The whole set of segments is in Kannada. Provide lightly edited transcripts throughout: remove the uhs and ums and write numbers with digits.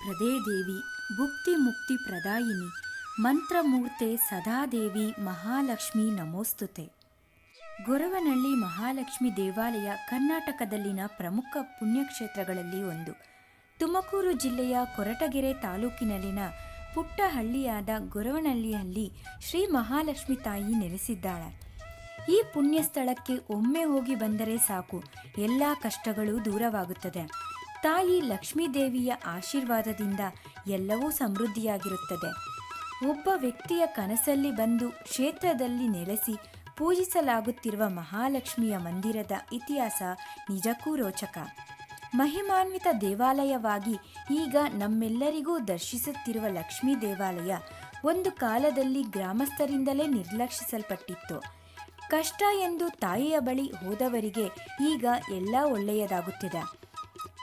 ಹೃದಯ ದೇವಿ, ಭುಕ್ತಿ ಮುಕ್ತಿ ಪ್ರದಾಯಿನಿ, ಮಂತ್ರಮೂರ್ತೆ ಸದಾದೇವಿ ಮಹಾಲಕ್ಷ್ಮಿ ನಮೋಸ್ತುತೆ. ಗೊರವನಹಳ್ಳಿ ಮಹಾಲಕ್ಷ್ಮಿ ದೇವಾಲಯ ಕರ್ನಾಟಕದಲ್ಲಿನ ಪ್ರಮುಖ ಪುಣ್ಯಕ್ಷೇತ್ರಗಳಲ್ಲಿ ಒಂದು. ತುಮಕೂರು ಜಿಲ್ಲೆಯ ಕೊರಟಗೆರೆ ತಾಲೂಕಿನಲ್ಲಿನ ಪುಟ್ಟ ಹಳ್ಳಿಯಾದ ಗೊರವನಹಳ್ಳಿಯಲ್ಲಿ ಶ್ರೀ ಮಹಾಲಕ್ಷ್ಮಿ ತಾಯಿ ನೆಲೆಸಿದ್ದಾಳೆ. ಈ ಪುಣ್ಯ ಸ್ಥಳಕ್ಕೆ ಒಮ್ಮೆ ಹೋಗಿ ಬಂದರೆ ಸಾಕು, ಎಲ್ಲ ಕಷ್ಟಗಳು ದೂರವಾಗುತ್ತದೆ. ತಾಯಿ ಲಕ್ಷ್ಮೀದೇವಿಯ ಆಶೀರ್ವಾದದಿಂದ ಎಲ್ಲವೂ ಸಮೃದ್ಧಿಯಾಗಿರುತ್ತದೆ. ಒಬ್ಬ ವ್ಯಕ್ತಿಯ ಕನಸಲ್ಲಿ ಬಂದು ಕ್ಷೇತ್ರದಲ್ಲಿ ನೆಲೆಸಿ ಪೂಜಿಸಲಾಗುತ್ತಿರುವ ಮಹಾಲಕ್ಷ್ಮಿಯ ಮಂದಿರದ ಇತಿಹಾಸ ನಿಜಕ್ಕೂ ರೋಚಕ. ಮಹಿಮಾನ್ವಿತ ದೇವಾಲಯವಾಗಿ ಈಗ ನಮ್ಮೆಲ್ಲರಿಗೂ ದರ್ಶಿಸುತ್ತಿರುವ ಲಕ್ಷ್ಮೀ ದೇವಾಲಯ ಒಂದು ಕಾಲದಲ್ಲಿ ಗ್ರಾಮಸ್ಥರಿಂದಲೇ ನಿರ್ಲಕ್ಷಿಸಲ್ಪಟ್ಟಿತ್ತು. ಕಷ್ಟ ಎಂದು ತಾಯಿಯ ಬಳಿ ಹೋದವರಿಗೆ ಈಗ ಎಲ್ಲ ಒಳ್ಳೆಯದಾಗುತ್ತಿದೆ.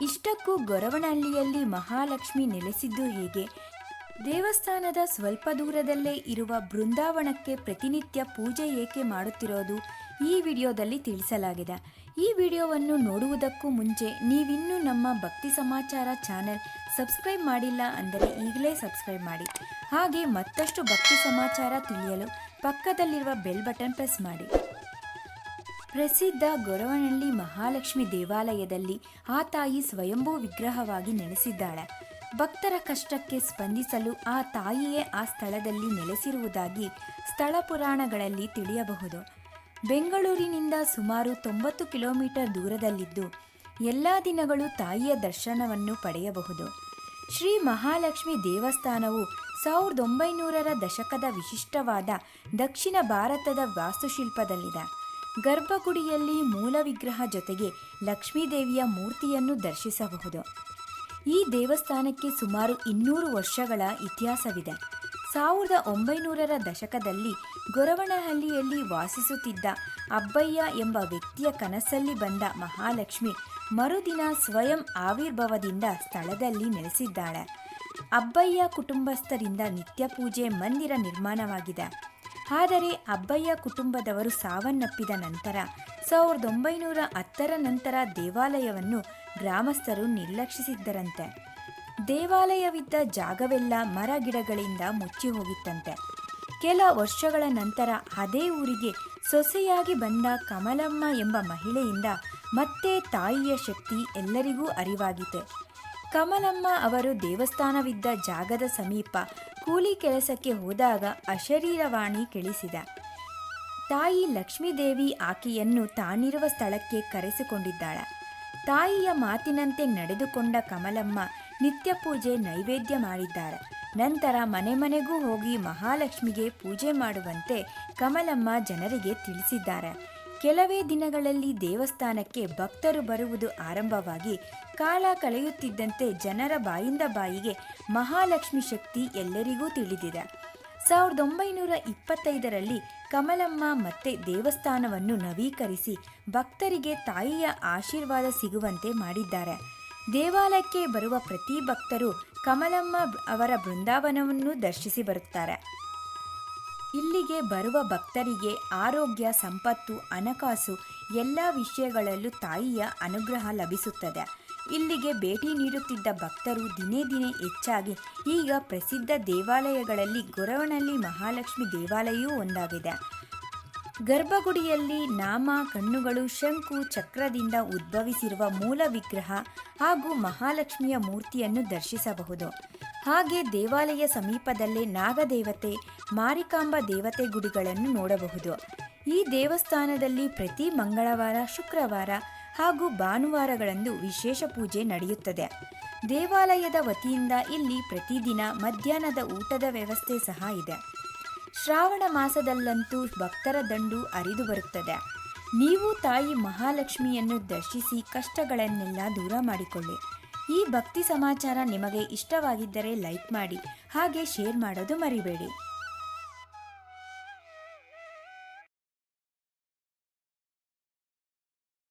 ಇಷ್ಟಕ್ಕೂ ಗೊರವನಹಳ್ಳಿಯಲ್ಲಿ ಮಹಾಲಕ್ಷ್ಮಿ ನೆಲೆಸಿದ್ದು ಹೇಗೆ? ದೇವಸ್ಥಾನದ ಸ್ವಲ್ಪ ದೂರದಲ್ಲೇ ಇರುವ ಬೃಂದಾವನಕ್ಕೆ ಪ್ರತಿನಿತ್ಯ ಪೂಜೆ ಏಕೆ ಮಾಡುತ್ತಿರೋದು ಈ ವಿಡಿಯೋದಲ್ಲಿ ತಿಳಿಸಲಾಗಿದೆ. ಈ ವಿಡಿಯೋವನ್ನು ನೋಡುವುದಕ್ಕೂ ಮುಂಚೆ ನೀವಿನ್ನೂ ನಮ್ಮ ಭಕ್ತಿ ಸಮಾಚಾರ ಚಾನೆಲ್ ಸಬ್ಸ್ಕ್ರೈಬ್ ಮಾಡಿಲ್ಲ ಅಂದರೆ ಈಗಲೇ ಸಬ್ಸ್ಕ್ರೈಬ್ ಮಾಡಿ. ಹಾಗೆ ಮತ್ತಷ್ಟು ಭಕ್ತಿ ಸಮಾಚಾರ ತಿಳಿಯಲು ಪಕ್ಕದಲ್ಲಿರುವ ಬೆಲ್ ಬಟನ್ ಪ್ರೆಸ್ ಮಾಡಿ. ಪ್ರಸಿದ್ಧ ಗೊರವನಹಳ್ಳಿ ಮಹಾಲಕ್ಷ್ಮಿ ದೇವಾಲಯದಲ್ಲಿ ಆ ತಾಯಿ ಸ್ವಯಂಭೂ ವಿಗ್ರಹವಾಗಿ ನೆಲೆಸಿದ್ದಾಳೆ. ಭಕ್ತರ ಕಷ್ಟಕ್ಕೆ ಸ್ಪಂದಿಸಲು ಆ ತಾಯಿಯೇ ಆ ಸ್ಥಳದಲ್ಲಿ ನೆಲೆಸಿರುವುದಾಗಿ ಸ್ಥಳ ಪುರಾಣಗಳಲ್ಲಿ ತಿಳಿಯಬಹುದು. ಬೆಂಗಳೂರಿನಿಂದ ಸುಮಾರು 90 ಕಿಲೋಮೀಟರ್ ದೂರದಲ್ಲಿದ್ದು ಎಲ್ಲ ದಿನಗಳು ತಾಯಿಯ ದರ್ಶನವನ್ನು ಪಡೆಯಬಹುದು. ಶ್ರೀ ಮಹಾಲಕ್ಷ್ಮಿ ದೇವಸ್ಥಾನವು 1900ರ ದಶಕದ ವಿಶಿಷ್ಟವಾದ ದಕ್ಷಿಣ ಭಾರತದ ವಾಸ್ತುಶಿಲ್ಪದಲ್ಲಿದೆ. ಗರ್ಭಗುಡಿಯಲ್ಲಿ ಮೂಲ ವಿಗ್ರಹ ಜೊತೆಗೆ ಲಕ್ಷ್ಮೀದೇವಿಯ ಮೂರ್ತಿಯನ್ನು ದರ್ಶಿಸಬಹುದು. ಈ ದೇವಸ್ಥಾನಕ್ಕೆ ಸುಮಾರು 200 ವರ್ಷಗಳ ಇತಿಹಾಸವಿದೆ. 1900ರ ದಶಕದಲ್ಲಿ ಗೊರವನಹಳ್ಳಿಯಲ್ಲಿ ವಾಸಿಸುತ್ತಿದ್ದ ಅಬ್ಬಯ್ಯ ಎಂಬ ವ್ಯಕ್ತಿಯ ಕನಸಲ್ಲಿ ಬಂದ ಮಹಾಲಕ್ಷ್ಮಿ ಮರುದಿನ ಸ್ವಯಂ ಆವಿರ್ಭವದಿಂದ ಸ್ಥಳದಲ್ಲಿ ನೆಲೆಸಿದ್ದಾಳೆ. ಅಬ್ಬಯ್ಯ ಕುಟುಂಬಸ್ಥರಿಂದ ನಿತ್ಯ ಪೂಜೆ ಮಂದಿರ ನಿರ್ಮಾಣವಾಗಿದೆ. ಆದರೆ ಅಬ್ಬಯ್ಯ ಕುಟುಂಬದವರು ಸಾವನ್ನಪ್ಪಿದ ನಂತರ 1910ರ ನಂತರ ದೇವಾಲಯವನ್ನು ಗ್ರಾಮಸ್ಥರು ನಿರ್ಲಕ್ಷಿಸಿದ್ದರಂತೆ. ದೇವಾಲಯವಿದ್ದ ಜಾಗವೆಲ್ಲ ಮರ ಗಿಡಗಳಿಂದ ಮುಚ್ಚಿ ಹೋಗಿತ್ತಂತೆ. ಕೆಲ ವರ್ಷಗಳ ನಂತರ ಅದೇ ಊರಿಗೆ ಸೊಸೆಯಾಗಿ ಬಂದ ಕಮಲಮ್ಮ ಎಂಬ ಮಹಿಳೆಯಿಂದ ಮತ್ತೆ ತಾಯಿಯ ಶಕ್ತಿ ಎಲ್ಲರಿಗೂ ಅರಿವಾಗಿದೆ. ಕಮಲಮ್ಮ ಅವರು ದೇವಸ್ಥಾನವಿದ್ದ ಜಾಗದ ಸಮೀಪ ಕೂಲಿ ಕೆಲಸಕ್ಕೆ ಹೋದಾಗ ಅಶರೀರವಾಣಿ ಕೇಳಿಸಿದ. ತಾಯಿ ಲಕ್ಷ್ಮೀದೇವಿ ಆಕೆಯನ್ನು ತಾನಿರುವ ಸ್ಥಳಕ್ಕೆ ಕರೆಸಿಕೊಂಡಿದ್ದಾಳೆ. ತಾಯಿಯ ಮಾತಿನಂತೆ ನಡೆದುಕೊಂಡ ಕಮಲಮ್ಮ ನಿತ್ಯ ಪೂಜೆ ನೈವೇದ್ಯ ಮಾಡಿದ್ದಾರೆ. ನಂತರ ಮನೆ ಮನೆಗೂ ಹೋಗಿ ಮಹಾಲಕ್ಷ್ಮಿಗೆ ಪೂಜೆ ಮಾಡುವಂತೆ ಕಮಲಮ್ಮ ಜನರಿಗೆ ತಿಳಿಸಿದ್ದಾರೆ. ಕೆಲವೇ ದಿನಗಳಲ್ಲಿ ದೇವಸ್ಥಾನಕ್ಕೆ ಭಕ್ತರು ಬರುವುದು ಆರಂಭವಾಗಿ ಕಾಲ ಕಳೆಯುತ್ತಿದ್ದಂತೆ ಜನರ ಬಾಯಿಂದ ಬಾಯಿಗೆ ಮಹಾಲಕ್ಷ್ಮಿ ಶಕ್ತಿ ಎಲ್ಲರಿಗೂ ತಿಳಿದಿದೆ. 1925ರಲ್ಲಿ ಕಮಲಮ್ಮ ಮತ್ತೆ ದೇವಸ್ಥಾನವನ್ನು ನವೀಕರಿಸಿ ಭಕ್ತರಿಗೆ ತಾಯಿಯ ಆಶೀರ್ವಾದ ಸಿಗುವಂತೆ ಮಾಡಿದ್ದಾರೆ. ದೇವಾಲಯಕ್ಕೆ ಬರುವ ಪ್ರತಿ ಭಕ್ತರು ಕಮಲಮ್ಮ ಅವರ ಬೃಂದಾವನವನ್ನು ದರ್ಶಿಸಿ ಬರುತ್ತಾರೆ. ಇಲ್ಲಿಗೆ ಬರುವ ಭಕ್ತರಿಗೆ ಆರೋಗ್ಯ, ಸಂಪತ್ತು, ಹಣಕಾಸು ಎಲ್ಲ ವಿಷಯಗಳಲ್ಲೂ ತಾಯಿಯ ಅನುಗ್ರಹ ಲಭಿಸುತ್ತದೆ. ಇಲ್ಲಿಗೆ ಭೇಟಿ ನೀಡುತ್ತಿದ್ದ ಭಕ್ತರು ದಿನೇ ದಿನೇ ಹೆಚ್ಚಾಗಿ ಈಗ ಪ್ರಸಿದ್ಧ ದೇವಾಲಯಗಳಲ್ಲಿ ಗೊರವನಹಳ್ಳಿ ಮಹಾಲಕ್ಷ್ಮಿ ದೇವಾಲಯವೂ ಒಂದಾಗಿದೆ. ಗರ್ಭಗುಡಿಯಲ್ಲಿ ನಾಮ, ಕಣ್ಣುಗಳು, ಶಂಕು, ಚಕ್ರದಿಂದ ಉದ್ಭವಿಸಿರುವ ಮೂಲ ವಿಗ್ರಹ ಹಾಗೂ ಮಹಾಲಕ್ಷ್ಮಿಯ ಮೂರ್ತಿಯನ್ನು ದರ್ಶಿಸಬಹುದು. ಹಾಗೆ ದೇವಾಲಯ ಸಮೀಪದಲ್ಲೇ ನಾಗದೇವತೆ, ಮಾರಿಕಾಂಬಾ ದೇವತೆ ಗುಡಿಗಳನ್ನು ನೋಡಬಹುದು. ಈ ದೇವಸ್ಥಾನದಲ್ಲಿ ಪ್ರತಿ ಮಂಗಳವಾರ, ಶುಕ್ರವಾರ ಹಾಗೂ ಭಾನುವಾರಗಳಂದು ವಿಶೇಷ ಪೂಜೆ ನಡೆಯುತ್ತದೆ. ದೇವಾಲಯದ ವತಿಯಿಂದ ಇಲ್ಲಿ ಪ್ರತಿದಿನ ಮಧ್ಯಾಹ್ನದ ಊಟದ ವ್ಯವಸ್ಥೆ ಸಹ ಇದೆ. ಶ್ರಾವಣ ಮಾಸದಲ್ಲಂತೂ ಭಕ್ತರ ದಂಡು ಹರಿದು ಬರುತ್ತದೆ. ನೀವು ತಾಯಿ ಮಹಾಲಕ್ಷ್ಮಿಯನ್ನು ದರ್ಶಿಸಿ ಕಷ್ಟಗಳನ್ನೆಲ್ಲ ದೂರ ಮಾಡಿಕೊಳ್ಳಿ. ಈ ಭಕ್ತಿ ಸಮಾಚಾರ ನಿಮಗೆ ಇಷ್ಟವಾಗಿದ್ದರೆ ಲೈಕ್ ಮಾಡಿ, ಹಾಗೆ ಶೇರ್ ಮಾಡೋದು ಮರಿಬೇಡಿ.